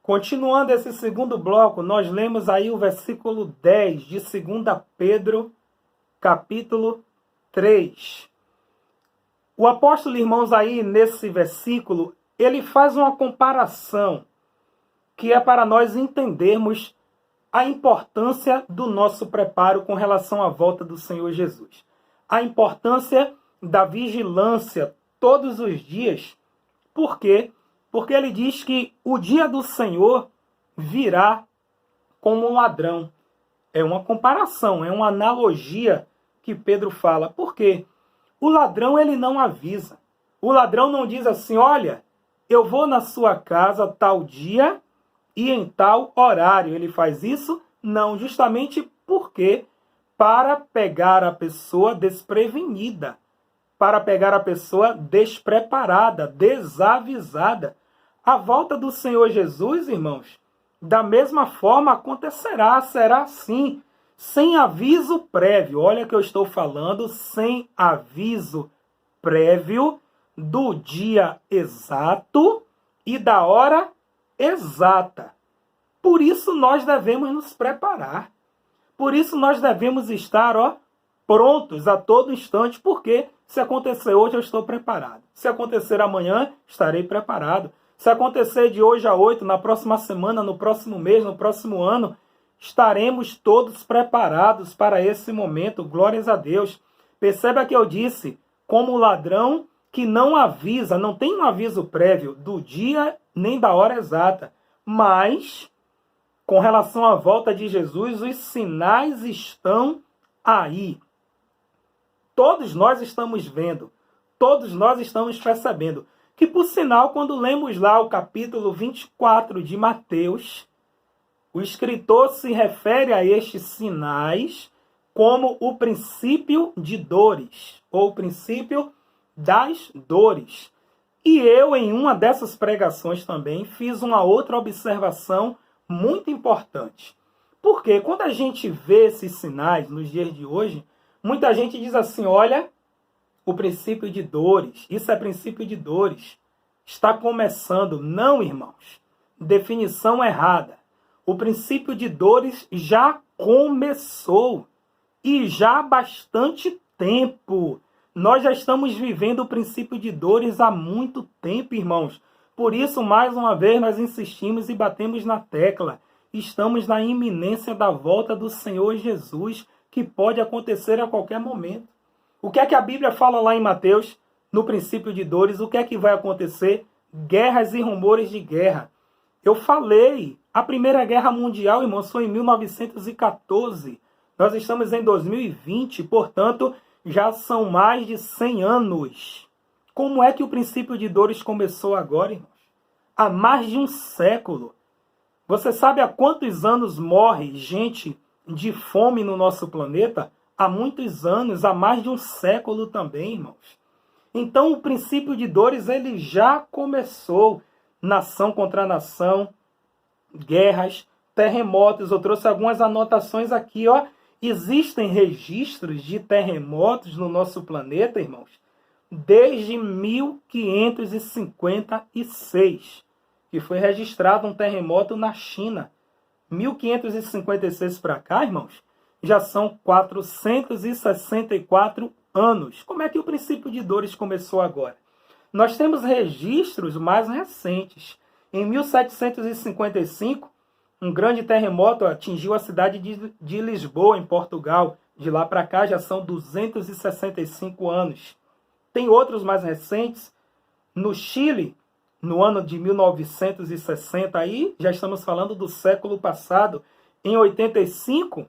Continuando esse segundo bloco, nós lemos aí o versículo 10 de 2 Pedro, capítulo 3. O apóstolo, irmãos, aí nesse versículo, ele faz uma comparação que é para nós entendermos a importância do nosso preparo com relação à volta do Senhor Jesus. A importância da vigilância todos os dias. Por quê? Porque ele diz que o dia do Senhor virá como um ladrão. É uma comparação, é uma analogia que Pedro fala. Por quê? O ladrão, ele não avisa. O ladrão não diz assim, olha, eu vou na sua casa tal dia e em tal horário. Ele faz isso? Não, justamente porque para pegar a pessoa desprevenida, para pegar a pessoa despreparada, desavisada. A volta do Senhor Jesus, irmãos, da mesma forma acontecerá, será assim, sem aviso prévio. Olha que eu estou falando, sem aviso prévio do dia exato e da hora exata. Por isso nós devemos nos preparar. Por isso nós devemos estar, prontos a todo instante, porque se acontecer hoje eu estou preparado. Se acontecer amanhã, estarei preparado. Se acontecer de hoje a 8, na próxima semana, no próximo mês, no próximo ano, estaremos todos preparados para esse momento. Glórias a Deus. Perceba que eu disse, como o ladrão que não avisa, não tem um aviso prévio do dia nem da hora exata. Mas, com relação à volta de Jesus, os sinais estão aí. Todos nós estamos vendo, todos nós estamos percebendo. Que, por sinal, quando lemos lá o capítulo 24 de Mateus, o escritor se refere a estes sinais como o princípio de dores, ou o princípio das dores. E eu, em uma dessas pregações também, fiz uma outra observação muito importante. Porque quando a gente vê esses sinais nos dias de hoje, muita gente diz assim, olha, o princípio de dores, isso é princípio de dores, está começando. Não, irmãos, definição errada. O princípio de dores já começou e já há bastante tempo. Nós já estamos vivendo o princípio de dores há muito tempo, irmãos. Por isso, mais uma vez, nós insistimos e batemos na tecla. Estamos na iminência da volta do Senhor Jesus, que pode acontecer a qualquer momento. O que é que a Bíblia fala lá em Mateus, no princípio de dores? O que é que vai acontecer? Guerras e rumores de guerra. Eu falei, a Primeira Guerra Mundial, irmãos, foi em 1914. Nós estamos em 2020, portanto, já são mais de 100 anos. Como é que o princípio de dores começou agora, irmãos? Há mais de um século. Você sabe há quantos anos morre gente de fome no nosso planeta? Há muitos anos, há mais de um século também, irmãos. Então, o princípio de dores, ele já começou. Nação contra nação, guerras, terremotos. Eu trouxe algumas anotações aqui, Existem registros de terremotos no nosso planeta, irmãos, desde 1556, que foi registrado um terremoto na China. 1556 para cá, irmãos, já são 464 anos. Como é que o princípio de dores começou agora? Nós temos registros mais recentes. Em 1755, um grande terremoto atingiu a cidade de Lisboa, em Portugal. De lá para cá já são 265 anos. Tem outros mais recentes. No Chile, no ano de 1960, aí já estamos falando do século passado. Em 85,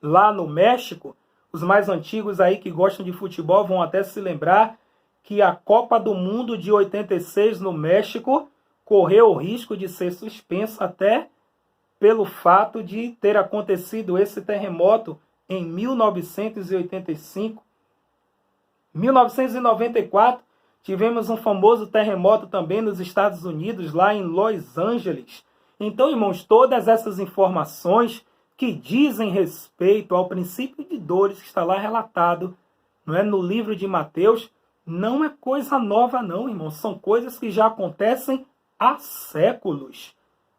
lá no México, os mais antigos aí que gostam de futebol vão até se lembrar que a Copa do Mundo de 86 no México correu o risco de ser suspensa até pelo fato de ter acontecido esse terremoto em 1985. 1994, tivemos um famoso terremoto também nos Estados Unidos, lá em Los Angeles. Então, irmãos, todas essas informações que dizem respeito ao princípio de dores que está lá relatado, não é, no livro de Mateus, não é coisa nova não, irmãos. São coisas que já acontecem há séculos.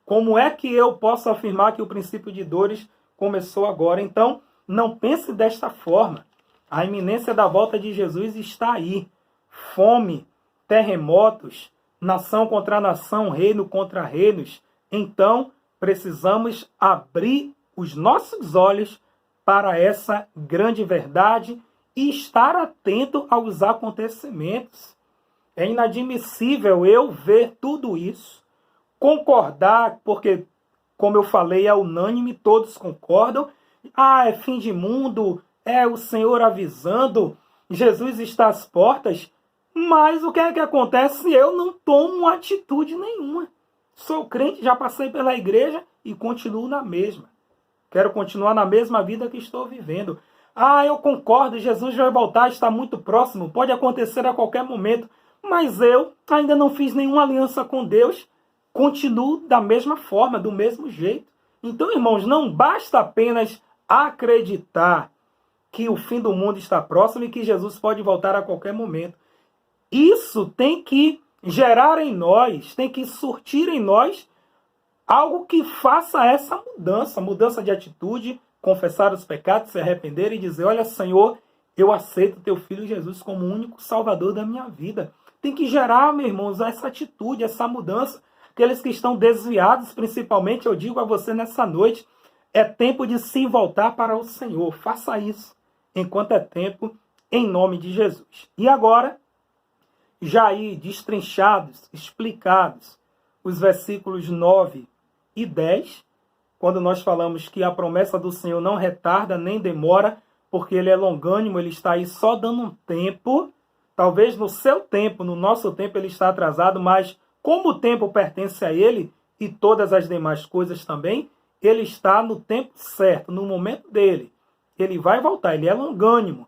Como é que eu posso afirmar que o princípio de dores começou agora? Então, não pense desta forma. A iminência da volta de Jesus está aí. Fome, terremotos, nação contra nação, reino contra reinos. Então, precisamos abrir os nossos olhos para essa grande verdade e estar atento aos acontecimentos. É inadmissível eu ver tudo isso, concordar, porque, como eu falei, é unânime, todos concordam. É fim de mundo, é o Senhor avisando, Jesus está às portas. Mas o que é que acontece se eu não tomo atitude nenhuma? Sou crente, já passei pela igreja e continuo na mesma. Quero continuar na mesma vida que estou vivendo. Eu concordo, Jesus vai voltar, está muito próximo, pode acontecer a qualquer momento. Mas eu ainda não fiz nenhuma aliança com Deus, continuo da mesma forma, do mesmo jeito. Então, irmãos, não basta apenas acreditar que o fim do mundo está próximo e que Jesus pode voltar a qualquer momento. Isso tem que gerar em nós, tem que surtir em nós algo que faça essa mudança de atitude, confessar os pecados, se arrepender e dizer: olha, Senhor, eu aceito teu filho Jesus como o único salvador da minha vida. Tem que gerar, meus irmãos, essa atitude, essa mudança. Aqueles que estão desviados, principalmente, eu digo a você nessa noite, é tempo de se voltar para o Senhor. Faça isso enquanto é tempo, em nome de Jesus. E agora, já aí destrinchados, explicados, os versículos 9 e 10, quando nós falamos que a promessa do Senhor não retarda nem demora, porque ele é longânimo, ele está aí só dando um tempo. Talvez no seu tempo, no nosso tempo, ele está atrasado, mas como o tempo pertence a ele e todas as demais coisas também, ele está no tempo certo, no momento dele. Ele vai voltar, ele é longânimo.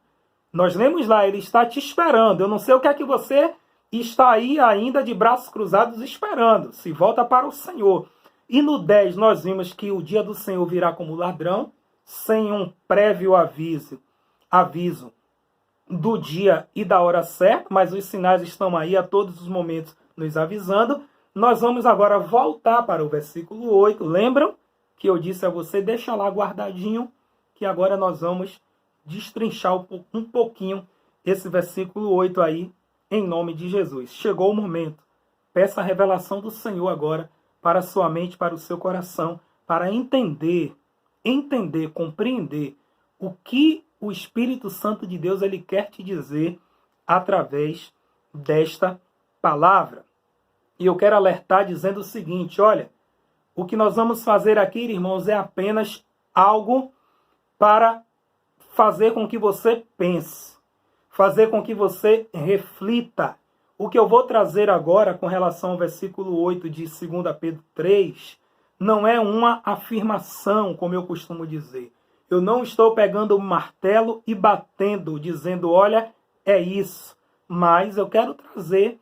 Nós lemos lá, ele está te esperando. Eu não sei o que é que você está aí ainda de braços cruzados esperando. Se volta para o Senhor. E no 10 nós vimos que o dia do Senhor virá como ladrão, sem um prévio aviso do dia e da hora certa, mas os sinais estão aí a todos os momentos nos avisando. Nós vamos agora voltar para o versículo 8. Lembram que eu disse a você, deixa lá guardadinho, que agora nós vamos destrinchar um pouquinho esse versículo 8 aí, em nome de Jesus. Chegou o momento. Peça a revelação do Senhor agora para a sua mente, para o seu coração, para entender, compreender o que o Espírito Santo de Deus ele quer te dizer através desta palavra. E eu quero alertar dizendo o seguinte, olha, o que nós vamos fazer aqui, irmãos, é apenas algo para fazer com que você pense, fazer com que você reflita. O que eu vou trazer agora com relação ao versículo 8 de 2 Pedro 3, não é uma afirmação, como eu costumo dizer. Eu não estou pegando o martelo e batendo, dizendo, olha, é isso. Mas eu quero trazer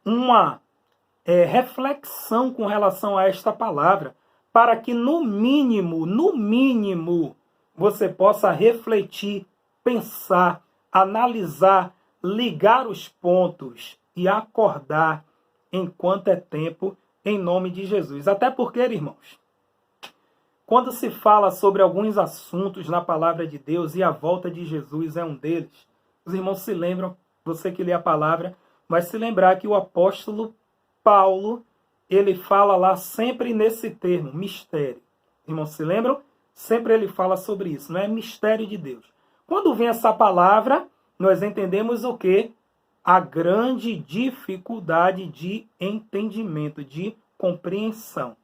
uma reflexão com relação a esta palavra, para que no mínimo, você possa refletir, pensar, analisar, ligar os pontos e acordar enquanto é tempo, em nome de Jesus. Até porque, irmãos, quando se fala sobre alguns assuntos na palavra de Deus e a volta de Jesus é um deles, os irmãos se lembram, você que lê a palavra, vai se lembrar que o apóstolo Paulo, ele fala lá sempre nesse termo, mistério. Irmãos, se lembram? Sempre ele fala sobre isso, não é mistério de Deus. Quando vem essa palavra, nós entendemos o quê? A grande dificuldade de entendimento, de compreensão.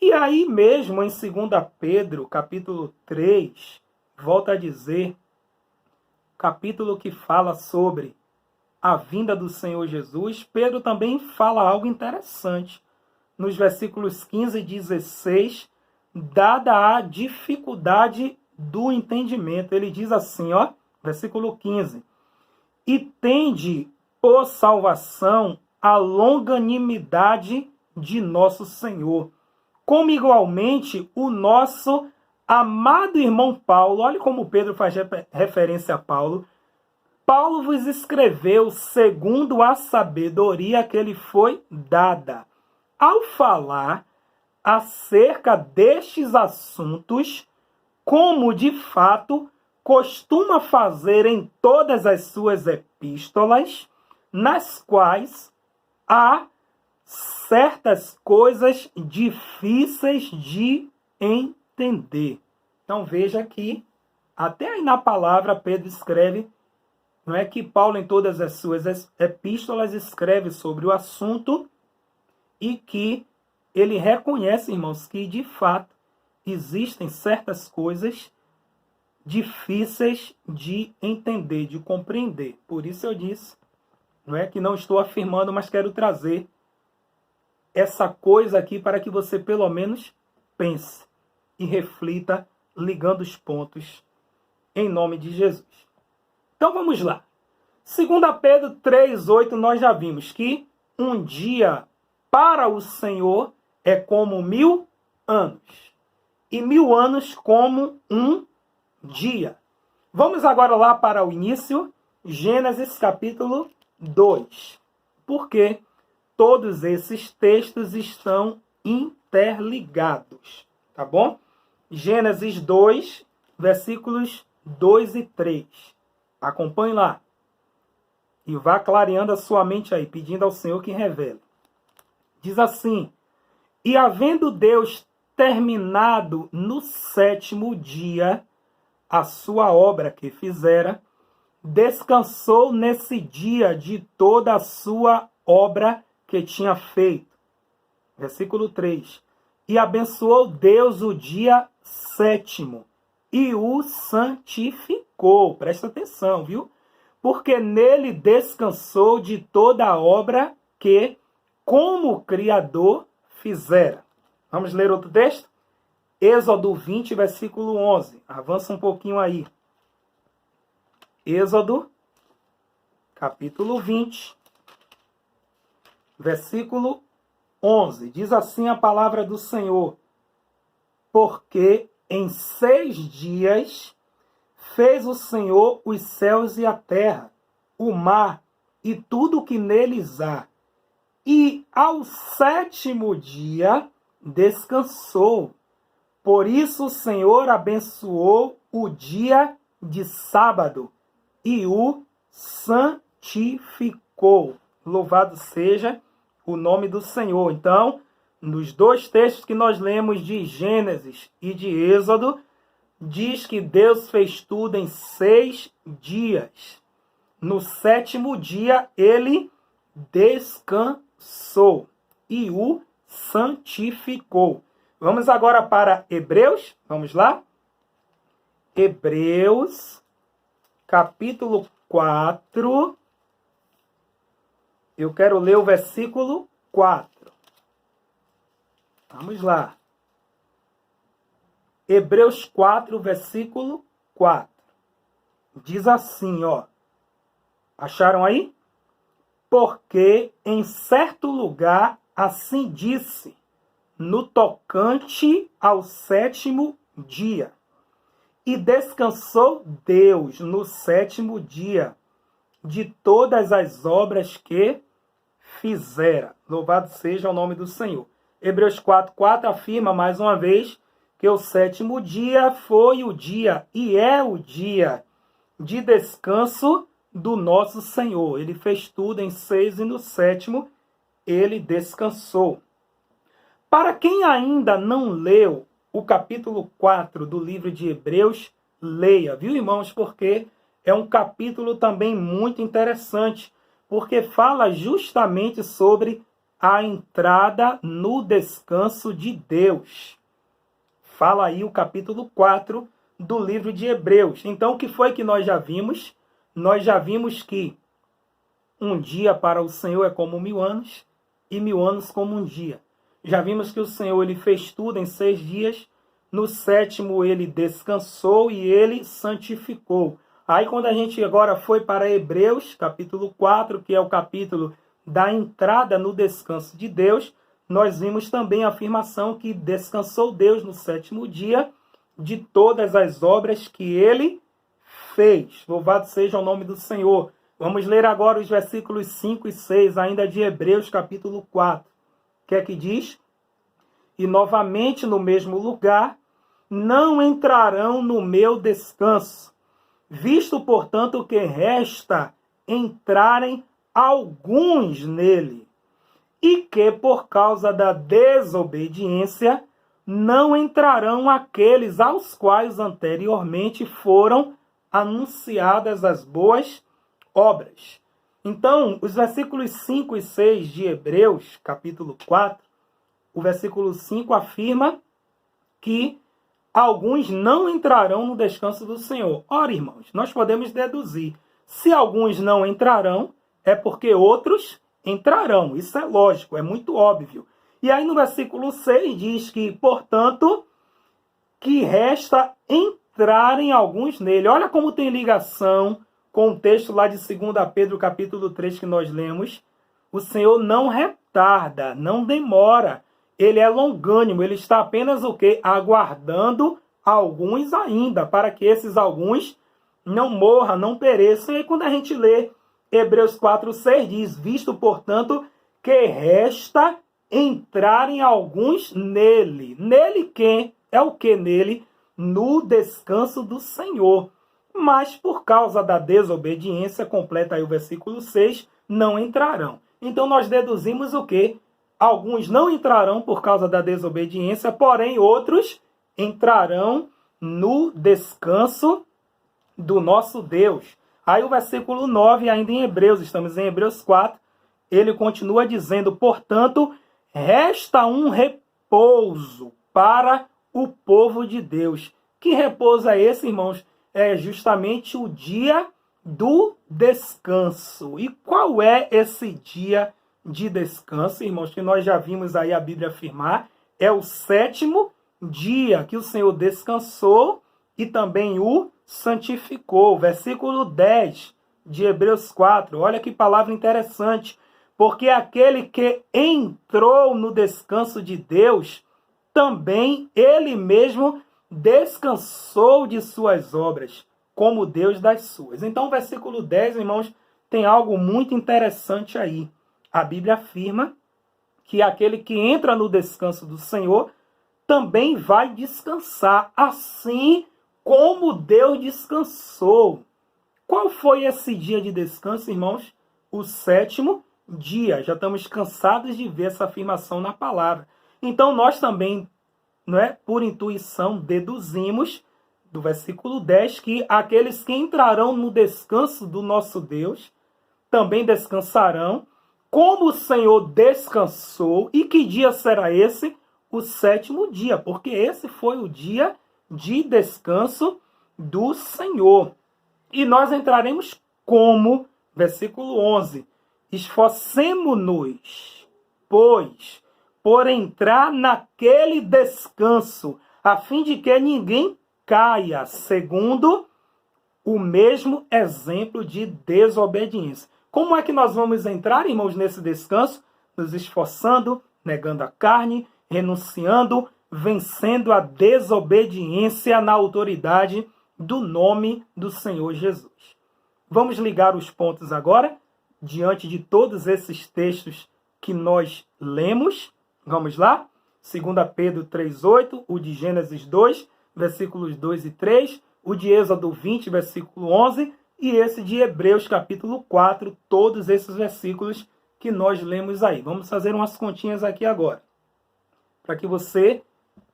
E aí mesmo em 2 Pedro, capítulo 3, volta a dizer, capítulo que fala sobre a vinda do Senhor Jesus, Pedro também fala algo interessante. Nos versículos 15 e 16, dada a dificuldade do entendimento. Ele diz assim, versículo 15. E tende por salvação a longanimidade de nosso Senhor, como igualmente o nosso amado irmão Paulo, olha como Pedro faz referência a Paulo, Paulo vos escreveu segundo a sabedoria que lhe foi dada. Ao falar acerca destes assuntos, como de fato costuma fazer em todas as suas epístolas, nas quais há certas coisas difíceis de entender. Então veja que até aí na palavra Pedro escreve, não é que Paulo em todas as suas epístolas escreve sobre o assunto e que ele reconhece, irmãos, que de fato existem certas coisas difíceis de entender, de compreender. Por isso eu disse, não é que não estou afirmando, mas quero trazer essa coisa aqui para que você pelo menos pense e reflita, ligando os pontos em nome de Jesus. Então vamos lá. 2 Pedro 3,8 nós já vimos que um dia para o Senhor é como 1000 anos. E 1000 anos como um dia. Vamos agora lá para o início, Gênesis capítulo 2. Porque todos esses textos estão interligados. Tá bom? Gênesis 2, versículos 2 e 3. Acompanhe lá. E vá clareando a sua mente aí, pedindo ao Senhor que revele. Diz assim: e havendo Deus terminado no 7º dia a sua obra que fizera, descansou nesse dia de toda a sua obra que tinha feito. Versículo 3. E abençoou Deus o dia 7º e o santificou. Presta atenção, viu? Porque nele descansou de toda a obra que, como Criador, fizera. Vamos ler outro texto? Êxodo 20, versículo 11. Avança um pouquinho aí. Êxodo, capítulo 20, versículo 11. Diz assim a palavra do Senhor: porque em 6 dias fez o Senhor os céus e a terra, o mar e tudo o que neles há. E ao 7º dia descansou. Por isso o Senhor abençoou o dia de sábado e o santificou. Louvado seja o nome do Senhor. Então, nos 2 textos que nós lemos de Gênesis e de Êxodo, diz que Deus fez tudo em 6 dias. No 7º dia, ele descansou e o santificou. Vamos agora para Hebreus. Vamos lá? Hebreus, capítulo 4. Eu quero ler o versículo 4. Vamos lá. Hebreus 4, versículo 4. Diz assim, ó. Acharam aí? Porque em certo lugar assim disse, no tocante ao 7º dia. E descansou Deus no 7º dia de todas as obras que fizera. Louvado seja o nome do Senhor. Hebreus 4:4 afirma mais uma vez que o 7º dia foi o dia e é o dia de descanso do nosso Senhor. Ele fez tudo em 6 e no 7º ele descansou. Para quem ainda não leu o capítulo 4 do livro de Hebreus, leia, viu, irmãos? Porque é um capítulo também muito interessante, porque fala justamente sobre a entrada no descanso de Deus. Fala aí o capítulo 4 do livro de Hebreus. Então, o que foi que nós já vimos? Nós já vimos que um dia para o Senhor é como 1000 anos e 1000 anos como um dia. Já vimos que o Senhor ele fez tudo em 6 dias. No 7º ele descansou e ele santificou. Aí quando a gente agora foi para Hebreus, capítulo 4, que é o capítulo da entrada no descanso de Deus, nós vimos também a afirmação que descansou Deus no 7º dia de todas as obras que ele fez. Louvado seja o nome do Senhor. Vamos ler agora os versículos 5 e 6, ainda de Hebreus, capítulo 4. O que é que diz? e novamente no mesmo lugar, não entrarão no meu descanso. Visto, portanto, que resta entrarem alguns nele, e que por causa da desobediência não entrarão aqueles aos quais anteriormente foram anunciadas as boas obras. Então, os versículos 5 e 6 de Hebreus, capítulo 4, o versículo 5 afirma que alguns não entrarão no descanso do Senhor. Ora, irmãos, nós podemos deduzir, se alguns não entrarão, é porque outros entrarão. Isso é lógico, é muito óbvio. E aí no versículo 6 diz que, portanto, que resta entrarem alguns nele. Olha como tem ligação com o texto lá de 2 Pedro, capítulo 3, que nós lemos. O Senhor não retarda, não demora. Ele é longânimo, ele está apenas o quê? Aguardando alguns ainda, para que esses alguns não morram, não pereçam. E aí, quando a gente lê Hebreus 4:6, diz, visto, portanto, que resta entrarem alguns nele. Nele quem? É o que nele? No descanso do Senhor. Mas por causa da desobediência, completa aí o versículo 6, não entrarão. Então nós deduzimos o quê? Alguns não entrarão por causa da desobediência, porém outros entrarão no descanso do nosso Deus. Aí o versículo 9, ainda em Hebreus, estamos em Hebreus 4, ele continua dizendo, portanto, resta um repouso para o povo de Deus. Que repouso é esse, irmãos? É justamente o dia do descanso. E qual é esse dia de descanso, irmãos? Que nós já vimos aí a Bíblia afirmar. É o 7º dia que o Senhor descansou e também o santificou. Versículo 10 de Hebreus 4. Olha que palavra interessante. Porque aquele que entrou no descanso de Deus, também ele mesmo descansou de suas obras, como Deus das suas. Então, o versículo 10, irmãos, tem algo muito interessante aí. A Bíblia afirma que aquele que entra no descanso do Senhor também vai descansar, assim como Deus descansou. Qual foi esse dia de descanso, irmãos? O 7º dia. Já estamos cansados de ver essa afirmação na palavra. Então, nós também, por intuição, deduzimos do versículo 10 que aqueles que entrarão no descanso do nosso Deus também descansarão, como o Senhor descansou. E que dia será esse? O 7º dia, porque esse foi o dia de descanso do Senhor. E nós entraremos como? Versículo 11. Esforcemo-nos, pois, por entrar naquele descanso, a fim de que ninguém caia, segundo o mesmo exemplo de desobediência. Como é que nós vamos entrar, irmãos, nesse descanso? Nos esforçando, negando a carne, renunciando, vencendo a desobediência na autoridade do nome do Senhor Jesus. Vamos ligar os pontos agora, diante de todos esses textos que nós lemos. Vamos lá? 2 Pedro 3,8, o de Gênesis 2, versículos 2 e 3, o de Êxodo 20, versículo 11, e esse de Hebreus, capítulo 4, todos esses versículos que nós lemos aí. Vamos fazer umas continhas aqui agora, para que você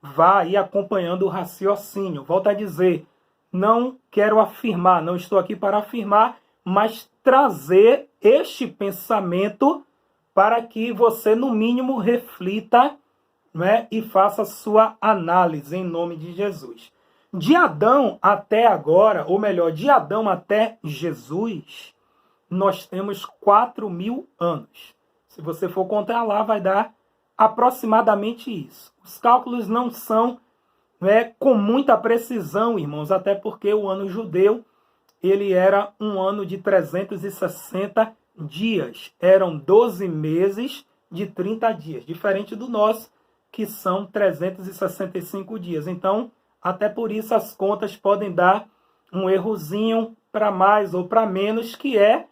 vá aí acompanhando o raciocínio. Volto a dizer, não quero afirmar, não estou aqui para afirmar, mas trazer este pensamento para que você, no mínimo, reflita, e faça sua análise em nome de Jesus. De Adão até agora, ou melhor, de Adão até Jesus, nós temos 4.000 anos. Se você for contar lá, vai dar aproximadamente isso. Os cálculos não são com muita precisão, irmãos, até porque o ano judeu ele era um ano de 360 dias. Eram 12 meses de 30 dias, diferente do nosso, que são 365 dias. Então, até por isso as contas podem dar um errozinho para mais ou para menos, que é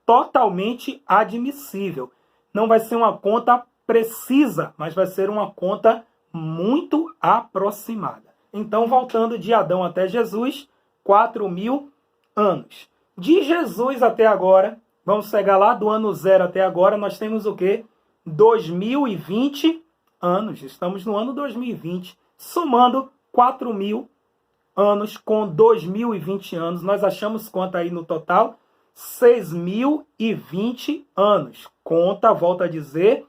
totalmente admissível. Não vai ser uma conta precisa, mas vai ser uma conta muito aproximada. Então, voltando de Adão até Jesus, 4.000 anos. De Jesus até agora, vamos pegar lá do ano 0 até agora, nós temos o quê? 2020 anos. Estamos no ano 2020. Somando 4.000 anos com 2020 anos, nós achamos quanto aí no total? 6.020 anos. Conta, volto a dizer,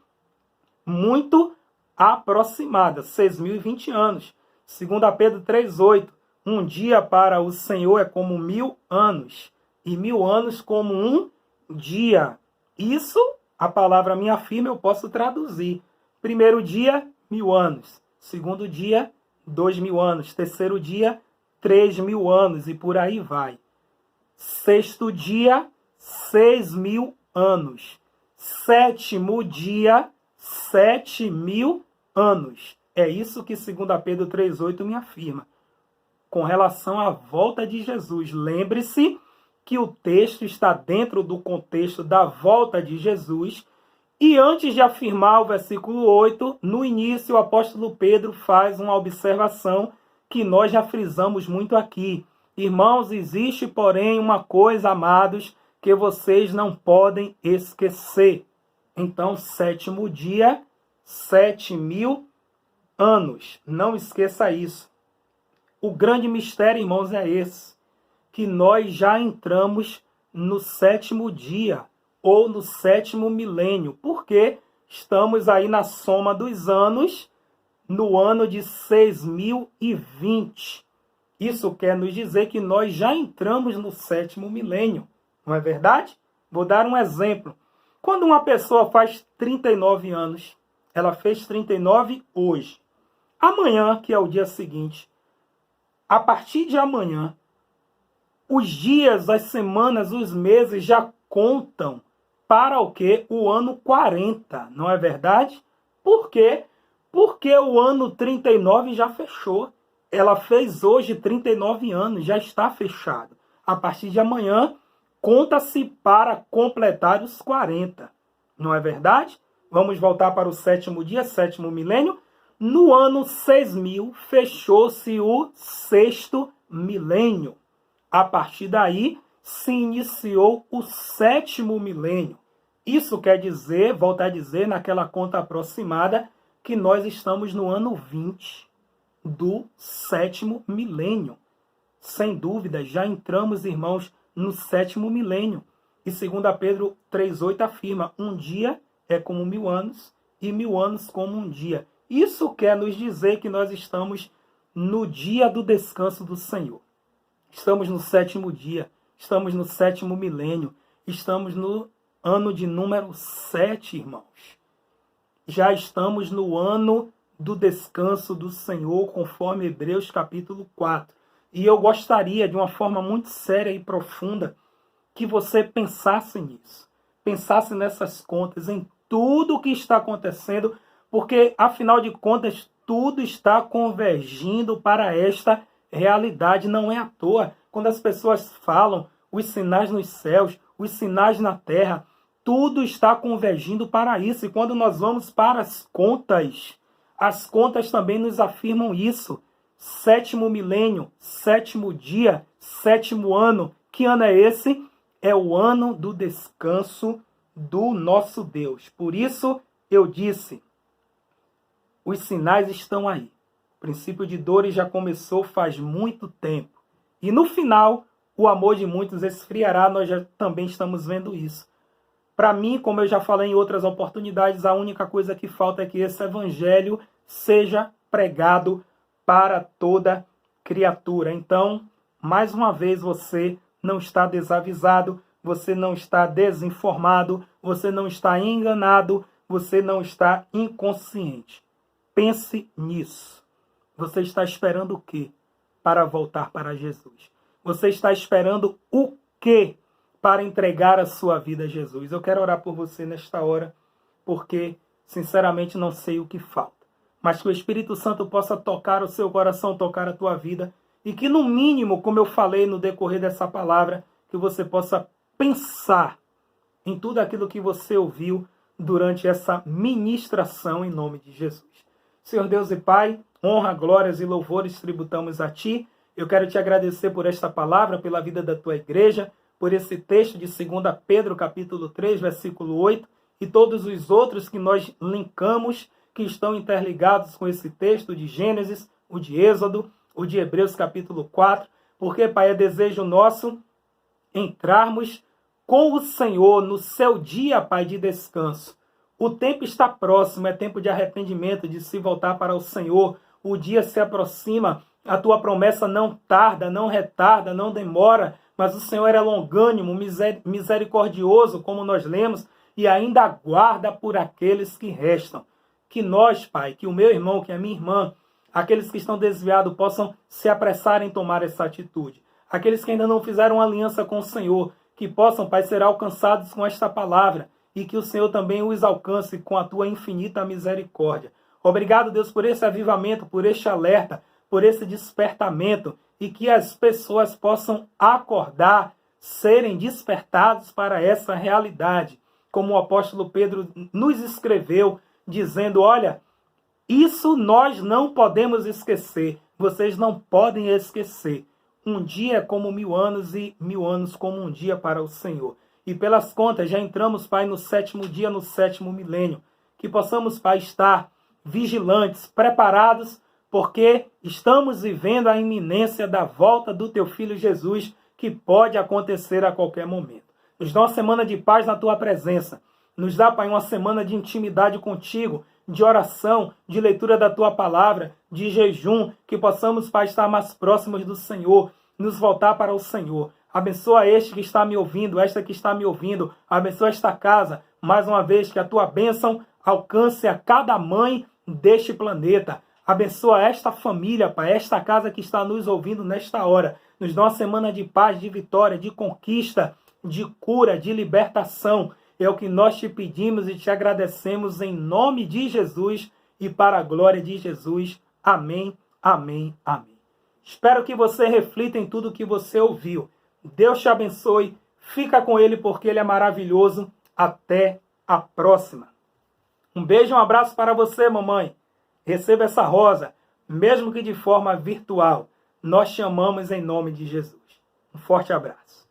muito aproximada. 6.020 anos. Segundo Pedro 3,8. Um dia para o Senhor é como 1.000 anos. E 1.000 anos como um dia. Isso, a palavra me afirma, eu posso traduzir. Primeiro dia, 1.000 anos. Segundo dia, 2.000 anos. Terceiro dia, 3.000 anos. E por aí vai. Sexto dia, 6.000 anos. Sétimo dia, 7.000 anos. É isso que 2 Pedro 3,8 me afirma. Com relação à volta de Jesus, lembre-se que o texto está dentro do contexto da volta de Jesus. E antes de afirmar o versículo 8, no início o apóstolo Pedro faz uma observação que nós já frisamos muito aqui. Irmãos, existe, porém, uma coisa, amados, que vocês não podem esquecer. Então, sétimo dia, 7.000 anos. Não esqueça isso. O grande mistério, irmãos, é esse. Que nós já entramos no sétimo dia, ou no sétimo milênio. Porque estamos aí na soma dos anos, no ano de 6.020. Isso quer nos dizer que nós já entramos no sétimo milênio. Não é verdade? Vou dar um exemplo. Quando uma pessoa faz 39 anos, ela fez 39 hoje. Amanhã, que é o dia seguinte, a partir de amanhã, os dias, as semanas, os meses já contam para o quê? O ano 40, não é verdade? Por quê? Porque o ano 39 já fechou. Ela fez hoje 39 anos, já está fechado. A partir de amanhã, conta-se para completar os 40. Não é verdade? Vamos voltar para o sétimo dia, sétimo milênio. No ano 6.000, fechou-se o sexto milênio. A partir daí, se iniciou o sétimo milênio. Isso quer dizer, volto a dizer, naquela conta aproximada, que nós estamos no ano 20 do sétimo milênio. Sem dúvida, já entramos, irmãos, no sétimo milênio. E 2 Pedro 3,8 afirma, um dia é como 1.000 anos e 1.000 anos como um dia. Isso quer nos dizer que nós estamos no dia do descanso do Senhor. Estamos no sétimo dia, estamos no sétimo milênio, estamos no ano de número 7, irmãos. Já estamos no ano do descanso do Senhor, conforme Hebreus capítulo 4. E eu gostaria, de uma forma muito séria e profunda, que você pensasse nisso. Pensasse nessas contas, em tudo o que está acontecendo, porque, afinal de contas, tudo está convergindo para esta realidade. Não é à toa. Quando as pessoas falam os sinais nos céus, os sinais na terra, tudo está convergindo para isso. E quando nós vamos para as contas também nos afirmam isso. Sétimo milênio, sétimo dia, sétimo ano. Que ano é esse? É o ano do descanso do nosso Deus. Por isso eu disse, os sinais estão aí. O princípio de dores já começou faz muito tempo. E no final, o amor de muitos esfriará. Nós já também estamos vendo isso. Para mim, como eu já falei em outras oportunidades, a única coisa que falta é que esse evangelho seja pregado para toda criatura. Então, mais uma vez, você não está desavisado, você não está desinformado, você não está enganado, você não está inconsciente. Pense nisso. Você está esperando o quê para voltar para Jesus? Você está esperando o quê para entregar a sua vida a Jesus? Eu quero orar por você nesta hora, porque, sinceramente, não sei o que falta. Mas que o Espírito Santo possa tocar o seu coração, tocar a tua vida, e que, no mínimo, como eu falei no decorrer dessa palavra, que você possa pensar em tudo aquilo que você ouviu durante essa ministração em nome de Jesus. Senhor Deus e Pai, honra, glórias e louvores tributamos a Ti. Eu quero Te agradecer por esta palavra, pela vida da Tua igreja, por esse texto de 2 Pedro, capítulo 3, versículo 8, e todos os outros que nós linkamos, que estão interligados com esse texto de Gênesis, o de Êxodo, o de Hebreus, capítulo 4, porque, Pai, é desejo nosso entrarmos com o Senhor no seu dia, Pai, de descanso. O tempo está próximo, é tempo de arrependimento, de se voltar para o Senhor. O dia se aproxima, a tua promessa não tarda, não retarda, não demora, mas o Senhor é longânimo, misericordioso, como nós lemos, e ainda aguarda por aqueles que restam. Que nós, Pai, que o meu irmão, que a minha irmã, aqueles que estão desviados possam se apressar em tomar essa atitude. Aqueles que ainda não fizeram aliança com o Senhor, que possam, Pai, ser alcançados com esta palavra e que o Senhor também os alcance com a tua infinita misericórdia. Obrigado, Deus, por esse avivamento, por este alerta, por esse despertamento e que as pessoas possam acordar, serem despertados para essa realidade. Como o apóstolo Pedro nos escreveu, dizendo, olha, isso nós não podemos esquecer, vocês não podem esquecer. Um dia é como 1000 anos e 1000 anos como um dia para o Senhor. E pelas contas, já entramos, Pai, no 7º dia, no 7º milênio. Que possamos, Pai, estar vigilantes, preparados, porque estamos vivendo a iminência da volta do Teu Filho Jesus, que pode acontecer a qualquer momento. Nos dá uma semana de paz na Tua presença. Nos dá, Pai, uma semana de intimidade contigo, de oração, de leitura da Tua palavra, de jejum, que possamos, Pai, estar mais próximos do Senhor, nos voltar para o Senhor. Abençoa este que está me ouvindo, esta que está me ouvindo. Abençoa esta casa, mais uma vez, que a Tua bênção alcance a cada mãe deste planeta. Abençoa esta família, Pai, esta casa que está nos ouvindo nesta hora. Nos dá uma semana de paz, de vitória, de conquista, de cura, de libertação. É o que nós te pedimos e te agradecemos em nome de Jesus e para a glória de Jesus. Amém, amém, amém. Espero que você reflita em tudo que você ouviu. Deus te abençoe. Fica com Ele porque Ele é maravilhoso. Até a próxima. Um beijo e um abraço para você, mamãe. Receba essa rosa, mesmo que de forma virtual. Nós te amamos em nome de Jesus. Um forte abraço.